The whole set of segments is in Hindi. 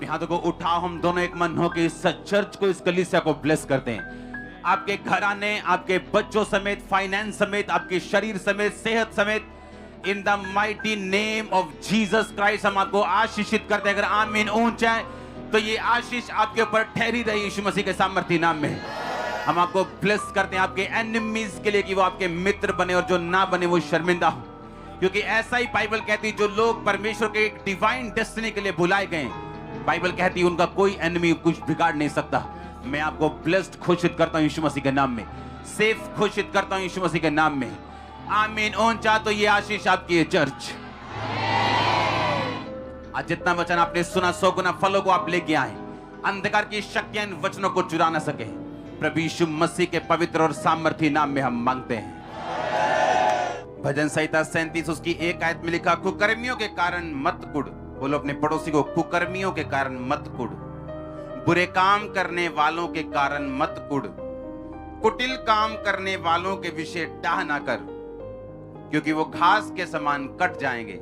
आप यहाँ को उठाओ, हम दोनों एक मन हो के इस चर्च को, इस कलीसिया को ब्लेस करते हैं। आपके घराने, आपके बच्चों समेत, फाइनेंस समेत, आपके शरीर समेत, सेहत समेत, in the mighty name of Jesus Christ हम आपको आशीषित करते हैं। अगर आमीन ऊंचा है तो ये आशीष आपके ऊपर ठहरी रही यीशु मसीह के सामर्थी नाम में। हम आपको ब्लेस करते हैं आपके एनिमीज के लिए कि वो आपके मित्र बने और जो ना बने वो शर्मिंदा हो, क्योंकि ऐसा ही बाइबल कहती है जो लोग परमेश्वर के एक डिवाइन डेस्टिनी के लिए बुलाए गए, बाइबल कहती है उनका कोई एनिमी कुछ बिगाड़ नहीं सकता। मैं आपको ब्लेस्ड घोषित करता हूं यीशु मसीह के नाम में, सेफ घोषित करता हूं यीशु मसीह के नाम में। आमीन ऊंचा तो ये आशीष आपकी है चर्च। आज जितना वचन आपने सुना 100 गुना फलों को आप लेके आए। अंधकार की शक्तियां इन वचनों को चुरा ना सके। प्रभु यीशु मसीह के पवित्र और सामर्थी नाम में हम मांगते हैं। भजन संहिता 37 उसकी 1 आयत में लिखा, कुकर्मियों के कारण मत कुढ़। बोलो अपने पड़ोसी को, कुकर्मियों के कारण मत कुढ़, बुरे काम करने वालों के कारण मत कुढ़, कुटिल काम करने वालों के विषय डाह ना कर, क्योंकि वो घास के समान कट जाएंगे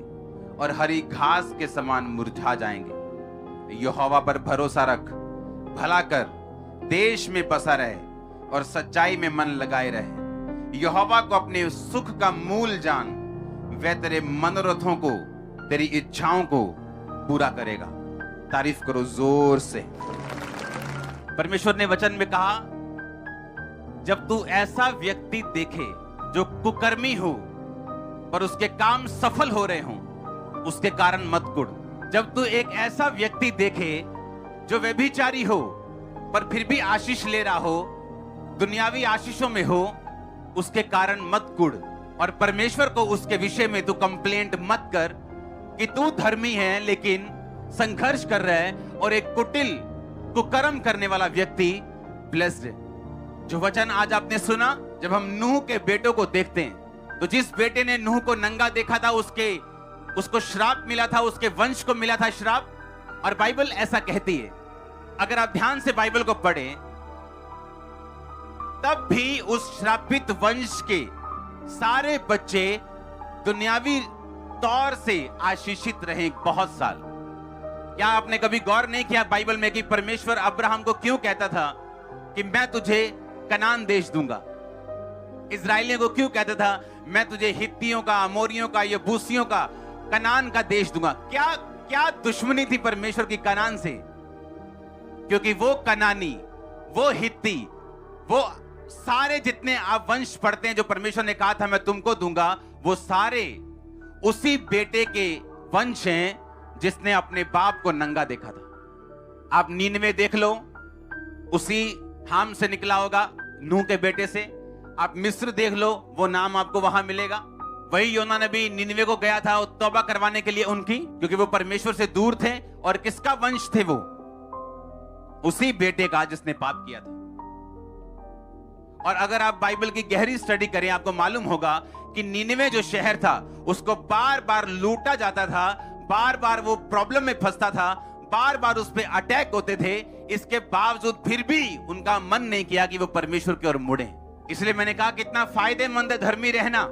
और हरी घास के समान मुरझा जाएंगे। यहोवा पर भरोसा रख, भला कर, देश में बसा रहे और सच्चाई में मन लगाए रहे। यहोवा को अपने सुख का मूल जान, वह तेरे मनोरथों को, तेरी इच्छाओं को पूरा करेगा। तारीफ करो जोर से। परमेश्वर ने वचन में कहा, जब तू ऐसा व्यक्ति देखे जो कुकर्मी हो पर उसके काम सफल हो रहे हों, उसके कारण मत कुढ़। जब तू एक ऐसा व्यक्ति देखे जो व्यभिचारी हो पर फिर भी आशीष ले रहा हो, दुनियावी आशीषों में हो, उसके कारण मत कुढ़। और परमेश्वर को उसके विषय में तू कंप्लेंट मत कर कि तू धर्मी है लेकिन संघर्ष कर रहा है और एक कुटिल कुकर्म करने वाला व्यक्ति ब्लेस्ड है। जो वचन आज आपने सुना, जब हम नूह के बेटों को देखते हैं तो जिस बेटे ने नूह को नंगा देखा था उसको श्राप मिला था, उसके वंश को मिला था श्राप। और बाइबल ऐसा कहती है, अगर आप ध्यान से बाइबल को पढ़ें, तब भी उस श्रापित वंश के सारे बच्चे दुनियावी तौर से आशीषित रहे बहुत साल। क्या आपने कभी गौर नहीं किया बाइबल में कि परमेश्वर अब्राहम को क्यों कहता था कि मैं तुझे कनान देश दूंगा? इजराइलियों को क्यों कहता था मैं तुझे हित्तियों का, अमोरियों का, यबूसियों का, कनान का देश दूंगा? क्या दुश्मनी थी परमेश्वर की कनान से? क्योंकि वो कनानी, वो हित्ती, वो सारे जितने आप वंश पढ़ते हैं जो परमेश्वर ने कहा था मैं तुमको दूंगा, वो सारे उसी बेटे के वंश हैं जिसने अपने बाप को नंगा देखा था। आप नीनवे देख लो, उसी हाम से निकला होगा, नूह के बेटे से। आप मिस्र देख लो, वो नाम आपको वहां मिलेगा। वही योना नबी निनवे को गया था तौबा करवाने के लिए उनकी, क्योंकि वो परमेश्वर से दूर थे। और किसका वंश थे वो? उसी बेटे का जिसने पाप किया था। और अगर आप बाइबल की गहरी स्टडी करें, आपको मालूम होगा कि निनवे जो शहर था उसको बार बार लूटा जाता था, बार बार वो प्रॉब्लम में फंसता था, बार बार उस पर अटैक होते थे। इसके बावजूद फिर भी उनका मन नहीं किया कि वो परमेश्वर की ओर मुड़े। इसलिए मैंने कहा कितना फायदेमंद है धर्मी रहना,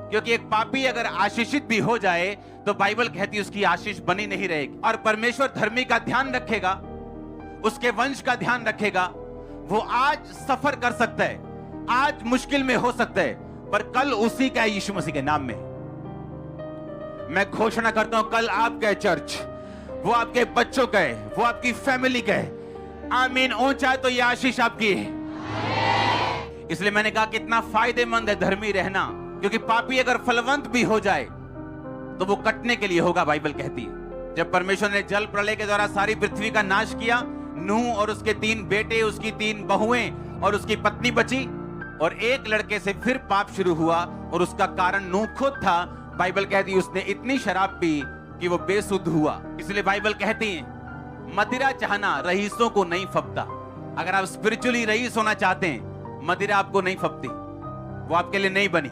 क्योंकि एक पापी अगर आशीषित भी हो जाए तो बाइबल कहती है उसकी आशीष बनी नहीं रहेगी। और परमेश्वर धर्मी का ध्यान रखेगा, उसके वंश का ध्यान रखेगा। वो आज सफर कर सकता है, आज मुश्किल में हो सकता है, पर कल उसी का है यीशु मसीह के नाम में। मैं घोषणा करता हूं कल आपका चर्च, वो आपके बच्चों का है, वो आपकी फैमिली का है। आमीन ऊंचा तो ये आशीष आपकी है। इसलिए मैंने कहा कितना फायदेमंद है धर्मी रहना, क्योंकि पापी अगर फलवंत भी हो जाए तो वो कटने के लिए होगा। बाइबल कहती है जब परमेश्वर ने जल प्रलय के द्वारा सारी पृथ्वी का नाश किया, नूह और उसके 3 बेटे, उसकी 3 बहुएं और उसकी पत्नी बची, और एक लड़के से फिर पाप शुरू हुआ और उसका कारण नूह खुद था। बाइबल कहती है उसने इतनी शराब पी कि वो बेसुध हुआ। इसलिए बाइबल कहती है मदिरा चाहना रईसों को नहीं फबता। अगर आप स्पिरिचुअली रईस होना चाहते हैं, मदिरा आपको नहीं फबती, वो आपके लिए नहीं बनी।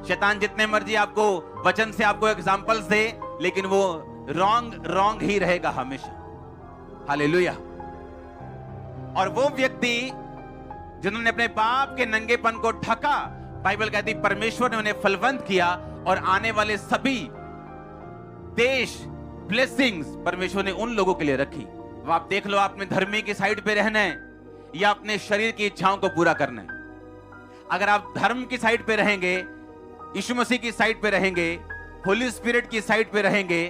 शैतान जितने मर्जी आपको वचन से आपको एग्जांपल्स दे, लेकिन वो रॉन्ग ही रहेगा हमेशा। हालेलुया। और वो व्यक्ति जिन्होंने अपने बाप के नंगेपन को ढका, बाइबल कहती परमेश्वर ने उन्हें फलवंत किया और आने वाले सभी देश ब्लेसिंग्स परमेश्वर ने उन लोगों के लिए रखी। अब आप देख लो, आपने धर्मी की साइड पे रहना है या अपने शरीर की इच्छाओं को पूरा करना है। अगर आप धर्म की साइड पे रहेंगे, यीशु मसीह की साइड पे रहेंगे, होली स्पिरिट की साइड पे रहेंगे,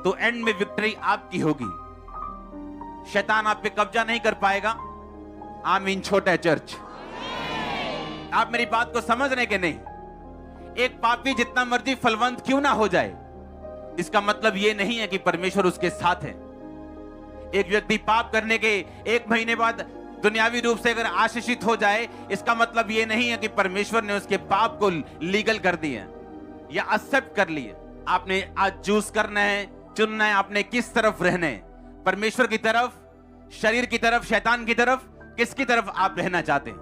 तो एंड में विक्ट्री आपकी होगी। शैतान आप पे कब्जा नहीं कर पाएगा। आमीन। छोटा चर्च, आप मेरी बात को समझ रहे कि नहीं? एक पापी जितना मर्जी फलवंत क्यों ना हो जाए, इसका मतलब यह नहीं है कि परमेश्वर उसके साथ है। एक व्यक्ति पाप करने के 1 महीने बाद दुनियावी रूप से अगर आशीषित हो जाए, इसका मतलब यह नहीं है कि परमेश्वर ने उसके पाप को लीगल कर दिया या एक्सेप्ट कर लिया। आपने आज चूज करना है, चुनना है, आपने किस तरफ रहना है, परमेश्वर की तरफ, शरीर की तरफ, शैतान की तरफ, किसकी तरफ आप रहना चाहते हैं?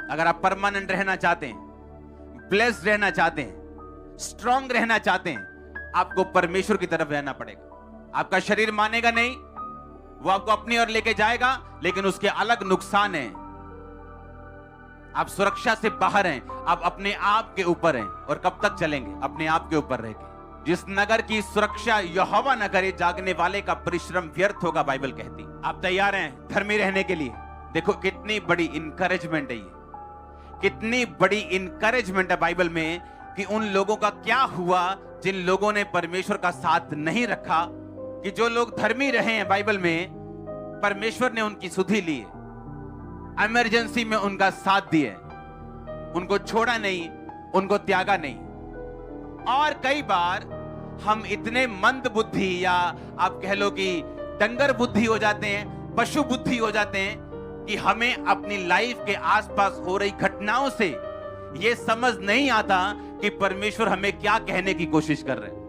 अगर आप परमानेंट रहना चाहते हैं, ब्लेस्ड रहना चाहते हैं, स्ट्रांग रहना चाहते हैं, आपको परमेश्वर की तरफ रहना पड़ेगा। आपका शरीर मानेगा नहीं, वो आपको अपनी ओर लेके जाएगा, लेकिन उसके अलग नुकसान हैं। आप सुरक्षा से बाहर हैं, आप अपने आप के ऊपर हैं। और कब तक चलेंगे अपने आप के ऊपर रह के? जिस नगर की सुरक्षा यहोवा न करे, जागने वाले का परिश्रम व्यर्थ होगा, बाइबल कहती। आप तैयार हैं धर्मी रहने के लिए? देखो कितनी बड़ी इंकरेजमेंट है ये, कितनी बड़ी इंकरेजमेंट है बाइबल में कि उन लोगों का क्या हुआ जिन लोगों ने परमेश्वर का साथ नहीं रखा। कि जो लोग धर्मी रहे हैं बाइबल में, परमेश्वर ने उनकी सुधि ली, इमरजेंसी में उनका साथ दिया, उनको छोड़ा नहीं, उनको त्यागा नहीं। और कई बार हम इतने मंद बुद्धि या आप कह लो कि डंगर बुद्धि हो जाते हैं, पशु बुद्धि हो जाते हैं, कि हमें अपनी लाइफ के आसपास हो रही घटनाओं से यह समझ नहीं आता कि परमेश्वर हमें क्या कहने की कोशिश कर रहे हैं।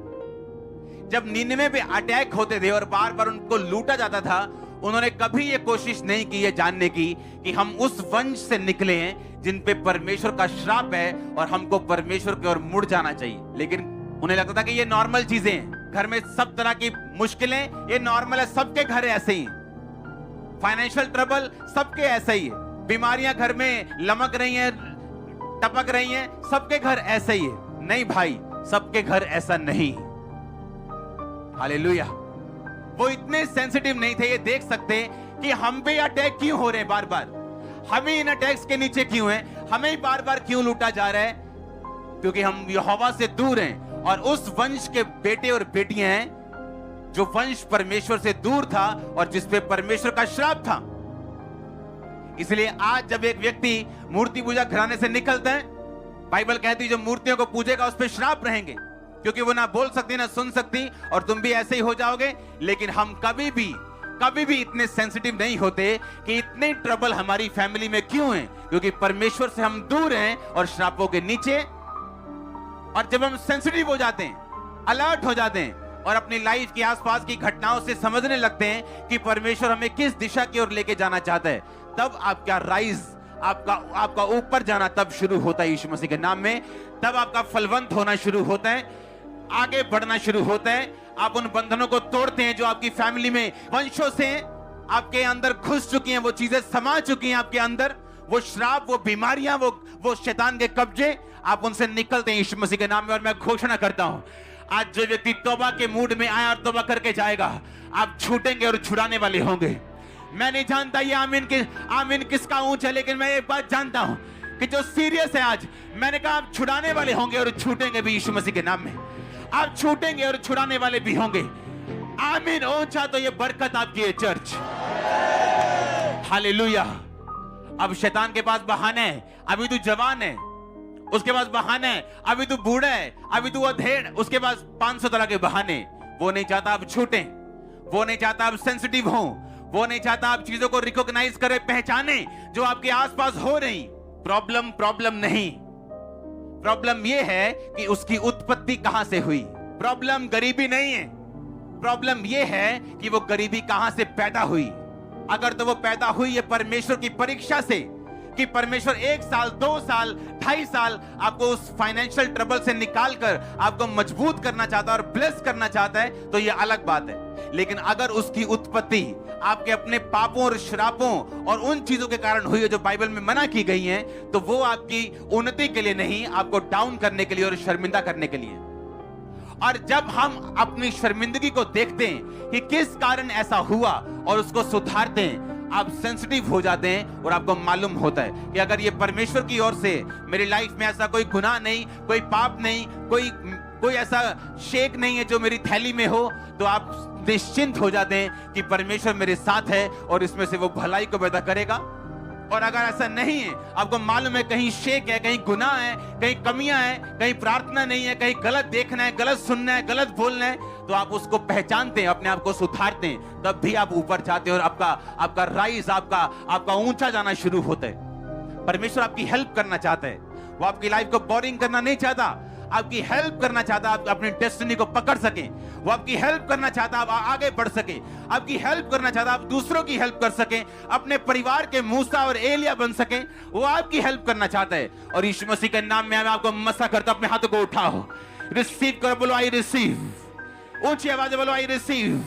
जब नीनवे पे अटैक होते थे और बार बार उनको लूटा जाता था, उन्होंने कभी यह कोशिश नहीं की है जानने की कि हम उस वंश से निकले हैं जिन पे परमेश्वर का श्राप है और हमको परमेश्वर की ओर मुड़ जाना चाहिए। लेकिन उन्हें लगता था कि ये नॉर्मल चीजें हैं, घर में सब तरह की मुश्किलें ये नॉर्मल है, सबके घर ऐसे ही, फाइनेंशियल ट्रबल सबके ऐसे ही है, बीमारियां घर में लमक रही हैं, टपक रही हैं, सबके घर ऐसे ही है। नहीं भाई, सबके घर ऐसा नहीं। हालेलुया। वो इतने सेंसिटिव नहीं थे, ये देख सकते कि हम पे अटैक क्यों हो रहे हैं बार बार, हमें इन अटैक्स के नीचे क्यों हैं, हमें बार बार क्यों लूटा जा रहा है, क्योंकि हम यहोवा से दूर हैं और उस वंश के बेटे और बेटियां हैं जो वंश परमेश्वर से दूर था और जिस पे परमेश्वर का श्राप था। इसलिए आज जब एक व्यक्ति मूर्ति पूजा घराने से निकलता है, बाइबल कहती है जो मूर्तियों को पूजेगा उस पे श्राप रहेंगे, क्योंकि वो ना बोल सकती ना सुन सकती और तुम भी ऐसे ही हो जाओगे। लेकिन हम कभी भी इतने सेंसिटिव नहीं होते कि इतने ट्रबल हमारी फैमिली में क्यों हैं, क्योंकि परमेश्वर से हम दूर हैं और श्रापों के नीचे। और जब हम सेंसिटिव हो जाते हैं, अलर्ट हो जाते हैं और अपनी लाइफ के आसपास की घटनाओं से समझने लगते हैं कि परमेश्वर हमें किस दिशा की ओर लेके जाना चाहता है, तब आपका राइज, आपका ऊपर जाना तब शुरू होता है यीशु मसीह के नाम में। तब आपका फलवंत होना शुरू होता है, आगे बढ़ना शुरू होता है। आप उन बंधनों को तोड़ते हैं जो आपकी फैमिली में वंशों से आपके अंदर घुस चुकी हैं, वो चीजें समा चुकी हैं आपके अंदर, वो श्राप, वो बीमारियां, वो शैतान के कब्जे, आप उनसे निकलते हैं यीशु मसीह के नाम में। और मैं घोषणा करता हूं, आज जो व्यक्ति तौबा के मूड में आया और तौबा करके जाएगा, आप छूटेंगे और छुड़ाने वाले होंगे। मैं नहीं जानता ये आमीन किसका ऊंच है, लेकिन मैं एक बात जानता हूं कि जो सीरियस है आज, मैंने कहा आप छुड़ाने वाले होंगे और छूटेंगे भी यीशु मसीह के नाम में। आप छूटेंगे और छुड़ाने वाले भी होंगे। आमीन। ऊंचा तो ये बरकत आपकी है चर्च। हालेलुया। अब शैतान के पास बहाने है, अभी तू जवान है, उसके पास बहाने है, अभी तू बूढ़ा है, अभी तू अधेड़, उसके पास 500 तरह के बहाने। वो नहीं चाहता आप छूटें, वो नहीं चाहता आप सेंसिटिव हो, वो नहीं चाहता आप चीजों को रिकॉग्नाइज करें, पहचाने जो आपके आसपास हो रही। प्रॉब्लम नहीं, प्रॉब्लम यह है कि उसकी उत्पत्ति कहां से हुई। प्रॉब्लम गरीबी नहीं है, प्रॉब्लम यह है कि वो गरीबी कहां से पैदा हुई। अगर तो वो पैदा हुई है परमेश्वर की परीक्षा से, कि परमेश्वर 1 साल, 2 साल, 2.5 साल आपको उस फाइनेंशियल ट्रबल से निकालकर आपको मजबूत करना चाहता है और ब्लेस करना चाहता है, तो यह अलग बात है। लेकिन अगर उसकी उत्पत्ति आपके अपने पापों और श्रापों और उन चीजों के कारण हुई है जो बाइबल में मना की गई हैं, तो वो आपकी उन्नति के लिए नहीं, आपको डाउन करने के लिए और शर्मिंदा करने के लिए। और जब हम अपनी शर्मिंदगी को देखते हैं कि किस कारण ऐसा हुआ और उसको सुधारते हैं, आप सेंसिटिव हो जाते हैं और आपको मालूम होता है कि अगर ये परमेश्वर की ओर से मेरी लाइफ में ऐसा कोई गुनाह नहीं, कोई पाप नहीं, कोई ऐसा शेक नहीं है जो मेरी थैली में हो, तो आप निश्चिंत हो जाते हैं कि परमेश्वर मेरे साथ है और इसमें से वो भलाई को पैदा करेगा। और अगर ऐसा नहीं है, आपको मालूम है कहीं शेक है, कहीं गुनाह है, कहीं कमियां हैं, कहीं प्रार्थना नहीं है, कहीं गलत देखना है, गलत सुनना है, गलत बोलना है, तो आप उसको पहचानते हैं, अपने आप को सुधारते हैं, तब भी आप ऊपर जाते हैं और आपका राइज, आपका ऊंचा जाना शुरू होता है। परमेश्वर आपकी हेल्प करना चाहता है। वो आपकी लाइफ को बोरिंग करना नहीं चाहता, आपकी हेल्प करना चाहता, आप अपनी डेस्टिनी को पकड़ सकें। वो आपकी हेल्प करना चाहता, आप आगे बढ़ सके, आपकी हेल्प करना चाहता, आप दूसरों की हेल्प कर सकें, अपने परिवार के मूसा और एलिया बन सकें। वो आपकी हेल्प करना चाहता है। और यीशु मसीह के नाम में मैं आपको मसा करता, अपने हाथों को उठाओ, रिसीव करो, बोलो आई रिसीव। ऊंची आवाज में बोलो आई रिसीव,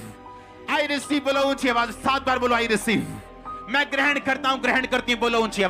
आई रिसीव बोलो ऊंची आवाज, 7 बार बोलो आई रिसीव। मैं ग्रहण करता हूं, ग्रहण करती हूं, बोलो ऊंची आवाज।